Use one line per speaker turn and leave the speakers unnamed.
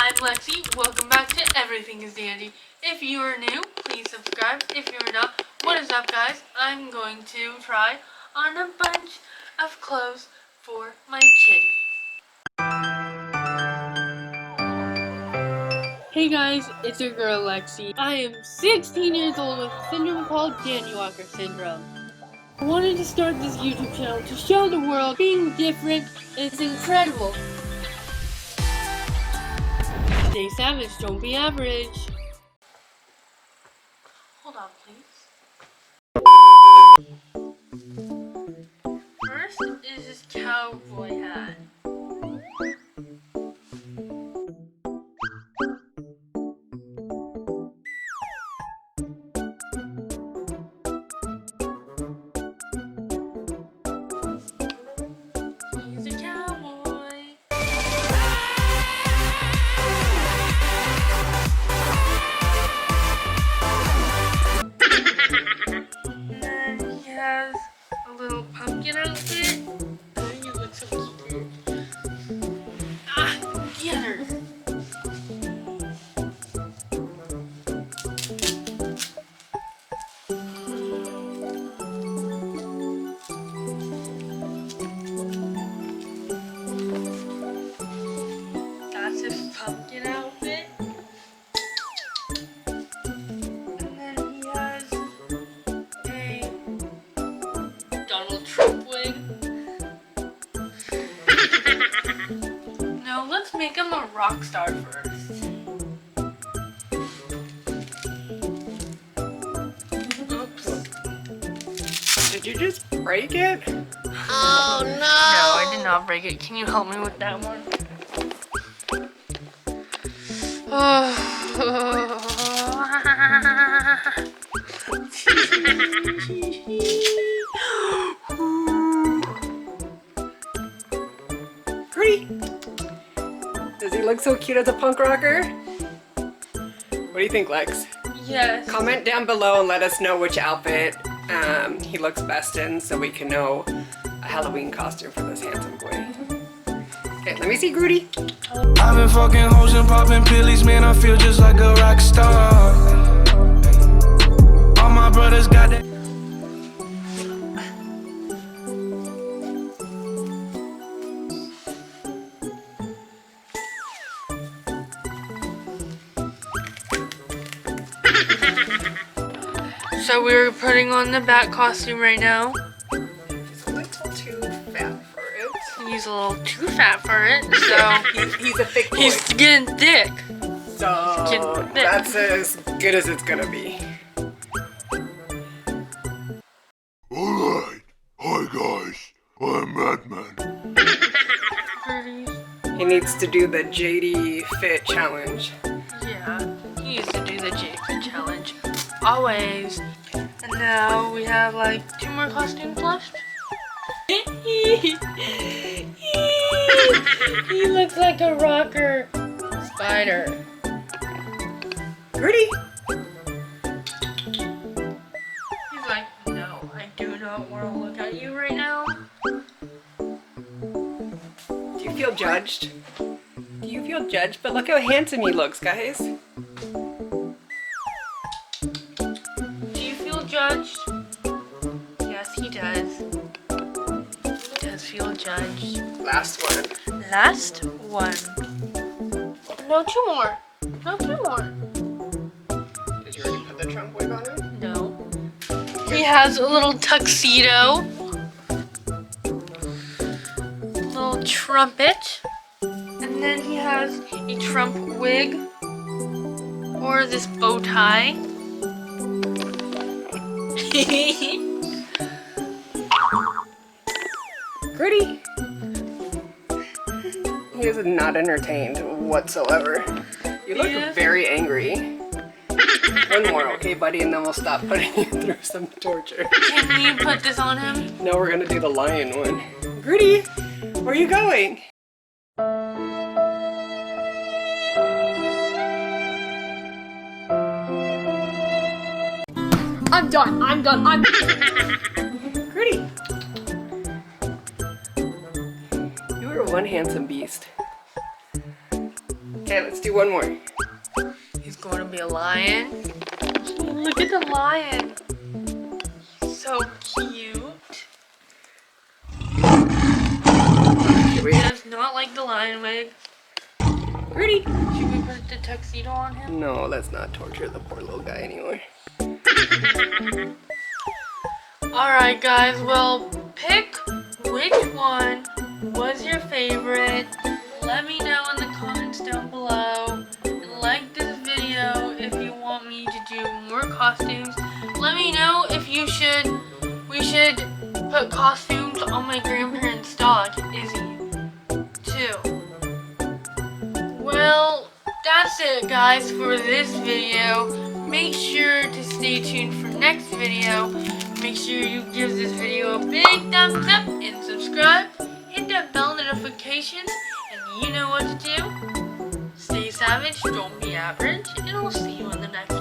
I'm Lexi. Welcome back to Everything is Dandy. If you are new, please subscribe. If you're not, what is up, guys? I'm going to try on a bunch of clothes for my kitty. Hey guys, it's your girl Lexi. I am 16 years old with a syndrome called Danny Walker syndrome. I wanted to start this YouTube channel to show the world being different is incredible. Stay savage, don't be average. Hold on, please. First is this cowboy hat. He's a cowboy. And then he has a little pumpkin outfit. Oh, you look so cute. Ah, get her. That's his pumpkin outfit. And then he has a Donald Trump wig. Now let's make him a rock star first. Oops.
Did you just break it?
Oh no! No, I did not break it. Can you help me with that one?
Pretty. Does he look so cute as a punk rocker? What do you think, Lex?
Yes.
Comment down below and let us know which outfit he looks best in so we can know a Halloween costume for this handsome boy. Okay, let me see Grooty.
I've been fucking hoes and popping pillies, man, I feel just like a rock star. All my brothers got that.
So we're putting on the bat costume right now.
He's a little too fat for it.
He's a little too fat for it, so
He's a thick boy.
he's getting thick.
So
getting thick.
that's as good as it's gonna be.
Alright, hi guys, I'm Madman.
He needs to do the JD Fit challenge.
Yeah, he used to do the J-Fit challenge. Always. And now we have like 2 more costumes left. He looks like a rocker spider.
Grooty.
He's like, no, I do not want to look at you right now.
Do you feel judged? Do you feel judged? But look how handsome he looks, guys.
Do you feel judged? Yes, he does. He does feel judged.
Last one.
Last one. No, 2 more. No, 2 more.
Did you already put the Trump wig on him?
No. He has a little tuxedo. Little trumpet. And then he has a Trump wig. Or this bow tie.
Grooty. He is not entertained whatsoever. You look
Yeah.
very angry. One more, okay, buddy, and then we'll stop putting you through some torture.
Can you put this on him?
No, we're gonna do the lion one. Grooty, where are you going?
I'm done.
Grooty. You were one handsome beast. Okay, let's do one more.
He's going to be a lion. Look at the lion. So cute. He does not like the lion wig.
Rudy.
Should we put the tuxedo on him?
No, let's not torture the poor little guy anymore.
Alright guys, well, pick which one was your favorite. Let me know in the comments down below. And like this video if you want me to do more costumes. Let me know if we should put costumes on my grandparents' dog, Izzy, too. Well, that's it guys for this video. Make sure to stay tuned for next video. Make sure you give this video a big thumbs up and subscribe. Hit that bell notifications and you know what to do. Stay savage, don't be average, and I'll see you in the next